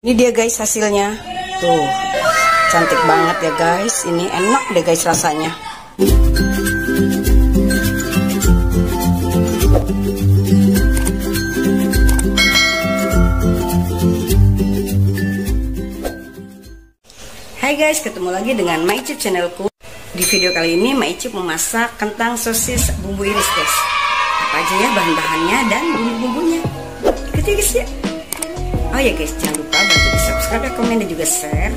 Ini dia guys hasilnya. Tuh, cantik banget ya guys. Ini enak deh guys rasanya. Hai guys, ketemu lagi dengan Maicip channelku. Di video kali ini Maicip memasak kentang sosis bumbu iris guys. Apa aja ya bahan-bahannya dan bumbu-bumbunya. Ikuti guys ya. Oh ya guys, jangan lupa bantu di subscribe, komen, dan juga share.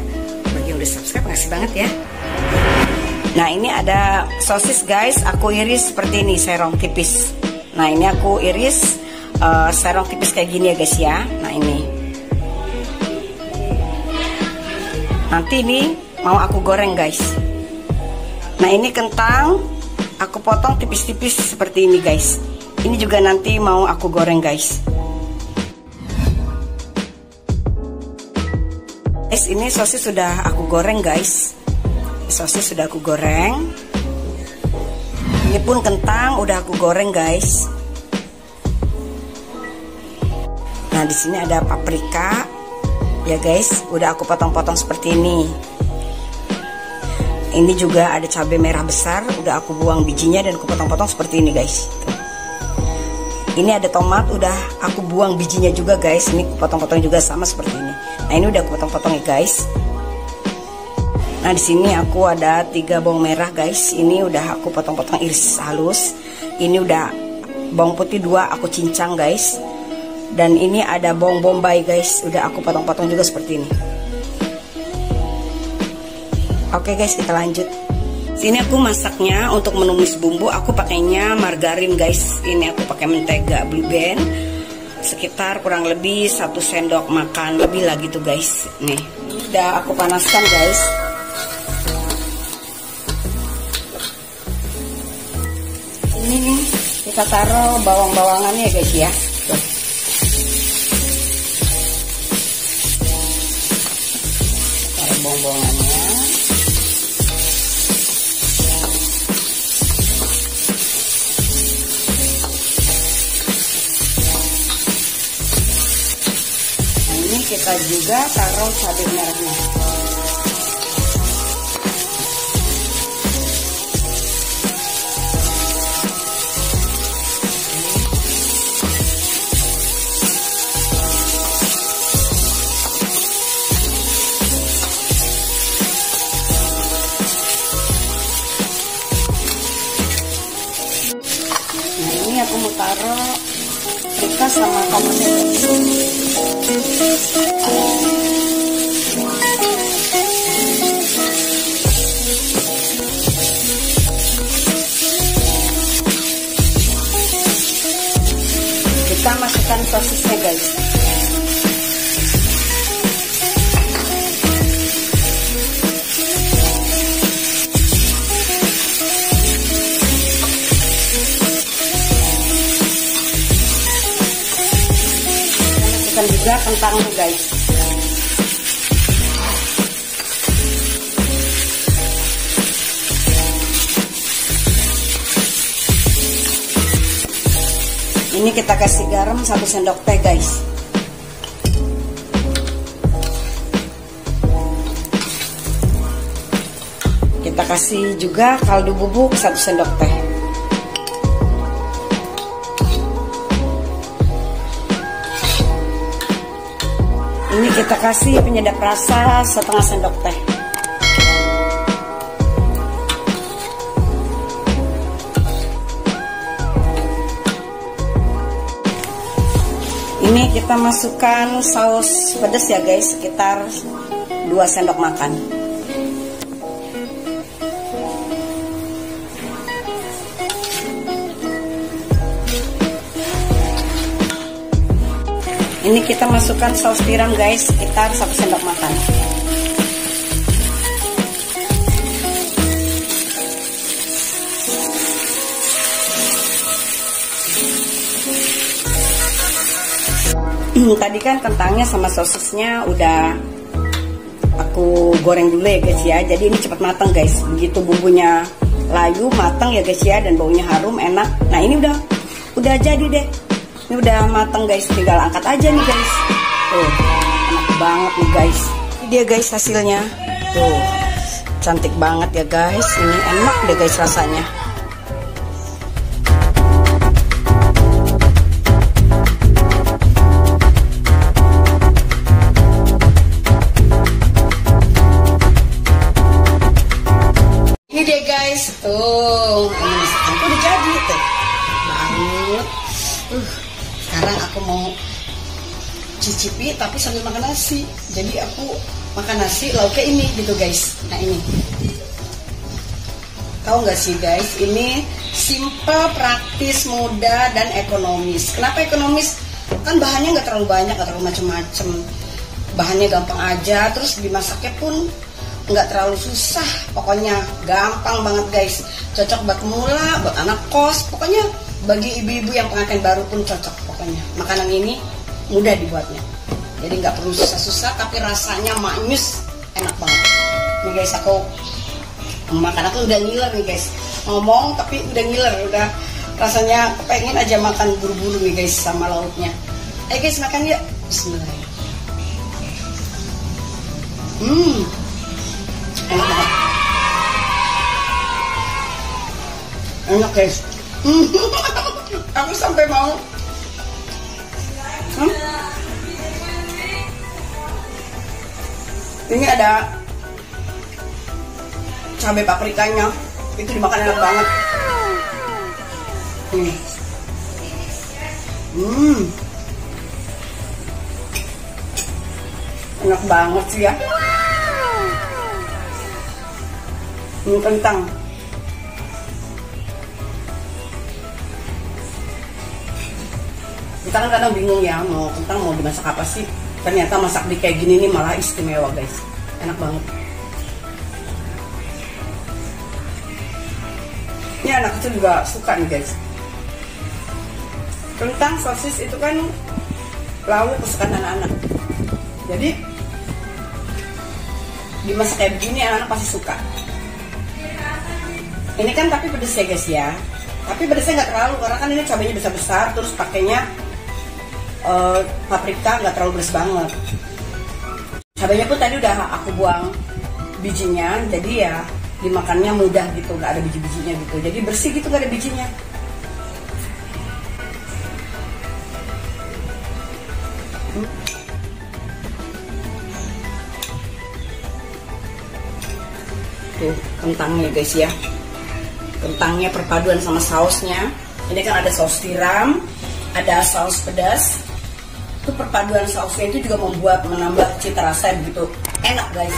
Bagi yang udah subscribe, makasih banget ya. Nah ini ada sosis guys, aku iris seperti ini, serong tipis. Nah ini aku iris serong tipis kayak gini ya guys ya. Nah ini nanti ini mau aku goreng guys. Nah ini kentang aku potong tipis-tipis seperti ini guys. Ini juga nanti mau aku goreng guys. Guys, ini sosis sudah aku goreng guys. Sosis sudah aku goreng. Ini pun kentang udah aku goreng guys. Nah di sini ada paprika ya guys, udah aku potong-potong seperti ini. Ini juga ada cabai merah besar, udah aku buang bijinya dan aku potong-potong seperti ini guys. Ini ada tomat, udah aku buang bijinya juga guys. Ini aku potong-potong juga sama seperti ini. Nah ini udah aku potong-potong ya guys. Nah di sini aku ada 3 bawang merah guys. Ini udah aku potong-potong iris halus. Ini udah bawang putih 2 aku cincang guys. Dan ini ada bawang bombay guys. Udah aku potong-potong juga seperti ini. Oke guys, kita lanjut. Sini aku masaknya untuk menumis bumbu. Aku pakainya margarin guys. Ini aku pakai mentega Blue Band. Sekitar kurang lebih 1 sendok makan lebih lah gitu guys. Nih udah aku panaskan guys. Ini nih kita taruh bawang-bawangannya ya guys ya. Tuh. Taruh bawang-bawangannya. Kita juga taruh cabai merahnya. Nah ini aku mau taruh paprika sama tomat. Kita masukkan sosisnya guys. Masukkan juga kentangnya guys. Ini kita kasih garam 1 sendok teh guys. Kita kasih juga kaldu bubuk 1 sendok teh. Ini kita kasih penyedap rasa 1/2 sendok teh. Ini kita masukkan saus pedas ya guys, sekitar 2 sendok makan. Ini kita masukkan saus tiram guys, sekitar 1 sendok makan. Tadi kan kentangnya sama sosisnya udah aku goreng dulu ya guys ya. Jadi ini cepat matang guys. Begitu bumbunya layu matang ya guys ya, dan baunya harum enak. Nah ini udah jadi deh. Ini udah matang guys, tinggal angkat aja nih guys. Tuh, enak banget nih guys. Ini dia guys hasilnya. Tuh, cantik banget ya guys. Ini enak deh guys rasanya. Ini deh guys. Tuh, ini aku udah jadi tuh. Banget. Sekarang aku mau cicipi tapi sambil makan nasi. Jadi aku makan nasi lauknya ini gitu guys. Nah ini, tahu nggak sih guys, ini simple, praktis, mudah dan ekonomis. Kenapa ekonomis? Kan bahannya nggak terlalu banyak, nggak terlalu macem-macem. Bahannya gampang aja, terus dimasaknya pun nggak terlalu susah. Pokoknya gampang banget guys. Cocok buat pemula, buat anak kos. Pokoknya bagi ibu-ibu yang pengantin baru pun cocok. Pokoknya makanan ini mudah dibuatnya, jadi nggak perlu susah-susah tapi rasanya manis, enak banget nih guys. Aku makan, aku udah ngiler nih guys, ngomong tapi udah ngiler, udah rasanya kepengen aja makan buru-buru nih guys sama lauknya. Ayo guys makan yuk, bismillahirrahmanirrahim. Enak banget, enak guys. Aku sampai mau ini ada cabai paprikanya, itu dimakan enak banget. Enak banget sih ya. Ini kentang. Kita kan kadang bingung ya, mau kentang mau dimasak apa sih. Ternyata masak di kayak gini nih malah istimewa guys. Enak banget. Ini anak kecil juga suka nih guys. Kentang, sosis itu kan lauk kesukaan anak-anak. Jadi dimasak kayak begini anak-anak pasti suka. Ini kan tapi pedes ya guys ya. Tapi pedesnya nggak terlalu karena kan ini cabainya besar-besar, terus pakainya paprika nggak terlalu pedas banget. Cabainya pun tadi udah aku buang bijinya, jadi ya dimakannya mudah gitu, nggak ada biji-bijinya gitu. Jadi bersih gitu, nggak ada bijinya. Tuh kentangnya guys ya. Kentangnya perpaduan sama sausnya. Ini kan ada saus tiram, ada saus pedas. Itu perpaduan sausnya itu juga menambah cita rasa begitu enak guys.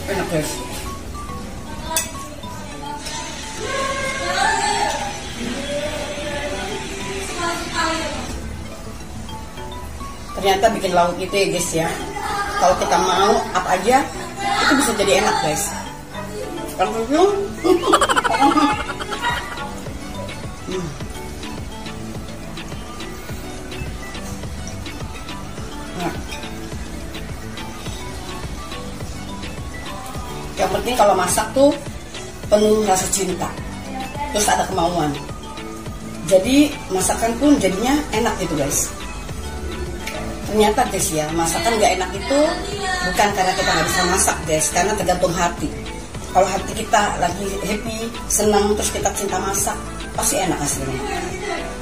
Enak guys. Ternyata bikin lauk itu ya guys ya, kalau kita mau apa aja itu bisa jadi enak guys. Yang penting kalau masak tuh penuh rasa cinta, terus ada kemauan. Jadi masakan pun jadinya enak gitu guys. Ternyata guys ya, masakan gak enak itu bukan karena kita gak bisa masak guys, karena tergantung hati. Kalau hati kita lagi happy, senang, terus kita cinta masak, pasti enak hasilnya.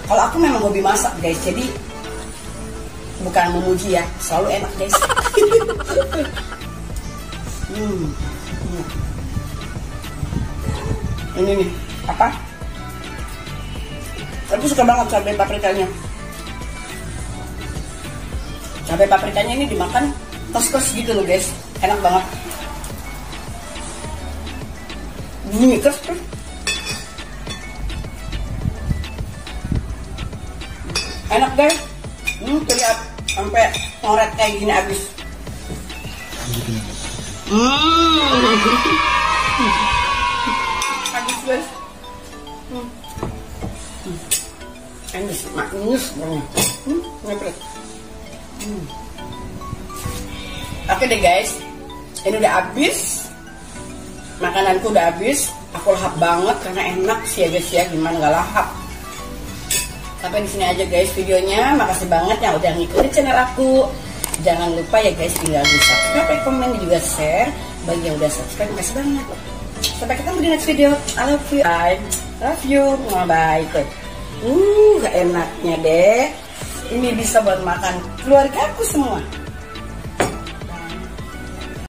Kalau aku memang hobi masak guys, jadi bukan memuji ya, selalu enak guys. Ini nih, apa? Aku suka banget cabai paprikanya. Cabai paprikanya ini dimakan tos-tos gitu loh guys, enak banget. Bunyi terus. Enak guys. Terlihat sampai ngoret kayak gini abis. Habis guys. Manis banget. Ngepret. Oke deh guys, ini udah habis. Makananku udah habis. Aku lahap banget karena enak sih ya guys ya. Gimana nggak lahap? Sampai di sini aja guys videonya. Makasih banget yang udah ngikutin channel aku. Jangan lupa ya guys, tinggal di subscribe, like, komen, dan juga share. Bagi yang udah subscribe, makasih banget. Sampai ketemu di next video. I love you. I love you. Bye. Enaknya deh. Ini bisa buat makan keluarga aku semua.